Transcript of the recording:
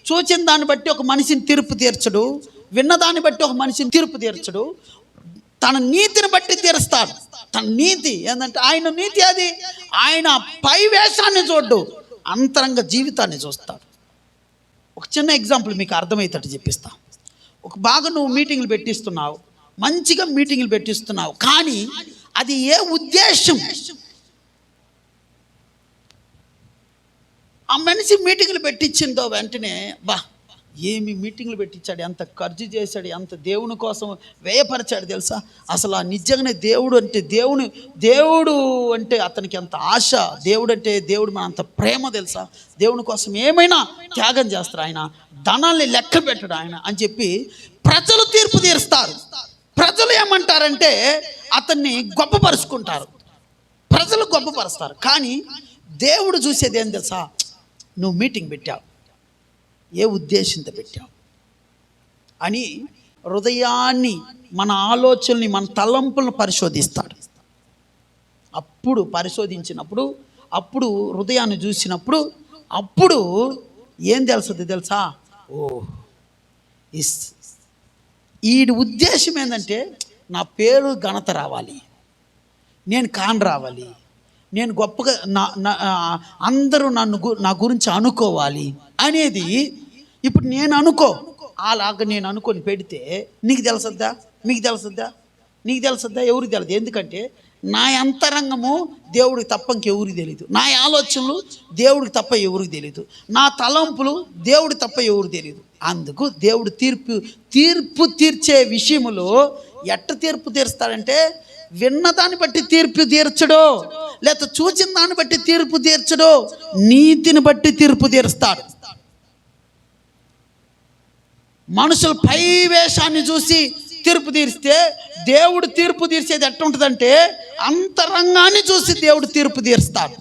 చూచిన దాన్ని బట్టి ఒక మనిషిని తీర్పు తీర్చడు, విన్నదాన్ని బట్టి ఒక మనిషిని తీర్పు తీర్చడు. తన నీతిని బట్టి తీరుస్తాడు. తన నీతి ఏంటంటే ఆయన నీతి అది. ఆయన పై వేషాన్ని చూడ్డు, అంతరంగ జీవితాన్ని చూస్తాడు. ఒక చిన్న ఎగ్జాంపుల్ మీకు అర్థమయ్యేటట్టు చెప్పిస్తా. ఒక బాగా నువ్వు మీటింగ్లు పెట్టిస్తున్నావు, మంచిగా మీటింగ్లు పెట్టిస్తున్నావు, కానీ అది ఏ ఉద్దేశం? ఆ మనిషి మీటింగ్లు పెట్టించిందో వెంటనే బా ఏమి మీటింగ్లు పెట్టించాడు, ఎంత ఖర్చు చేశాడు, ఎంత దేవుని కోసం వ్యయపరిచాడు తెలుసా. అసలు నిజంగానే దేవుడు అంటే అతనికి ఎంత ఆశ, దేవుడు మన అంత ప్రేమ తెలుసా. దేవుని కోసం ఏమైనా త్యాగం చేస్తారు ఆయన, ధనాల్ని లెక్క పెట్టడు ఆయన అని చెప్పి ప్రజలు తీర్పు తీరుస్తారు. ప్రజలు ఏమంటారంటే అతన్ని గొప్పపరుచుకుంటారు, ప్రజలు గొప్పపరుస్తారు. కానీ దేవుడు చూసేది ఏం తెలుసా, నువ్వు మీటింగ్ పెట్టావు, ఏ ఉద్దేశంతో పెట్టావు అని హృదయాన్ని, మన ఆలోచనని, మన తలంపులను పరిశోధిస్తాడు. అప్పుడు పరిశోధించినప్పుడు, అప్పుడు హృదయాన్ని చూసినప్పుడు, అప్పుడు ఏం తెలుస్తుంది తెలుసా, ఈ ఉద్దేశం ఏంటంటే నా పేరు ఘనత రావాలి, నేను రావాలి, నేను గొప్పగా అందరూ నా గురించి అనుకోవాలి అనేది. ఇప్పుడు నేను అలాగా నేను అనుకొని పెడితే నీకు తెలుసద్దా, మీకు తెలుసద్దా, నీకు తెలుసద్దా, ఎవరికి తెలియదు. ఎందుకంటే నా అంతరంగము దేవుడికి తప్ప ఇంకెవరికి తెలియదు, నా ఆలోచనలు దేవుడికి తప్ప ఎవరికి తెలియదు, నా తలంపులు దేవుడికి తప్ప ఎవరికి తెలియదు. అందుకు దేవుడు తీర్పు తీర్చే విషయములో ఎట్ట తీర్పు తీరుస్తాడంటే, విన్నదాన్ని బట్టి తీర్పు తీర్చడో, లేకపోతే చూచిన దాన్ని బట్టి తీర్పు తీర్చడో, నీతిని బట్టి తీర్పు తీరుస్తాడు. మనుషులు పై వేషాన్ని చూసి తీర్పు తీరిస్తే, దేవుడు తీర్పు తీర్చేది ఎట్లా ఉంటుందంటే అంతరంగాన్ని చూసి దేవుడు తీర్పు తీరుస్తాడు.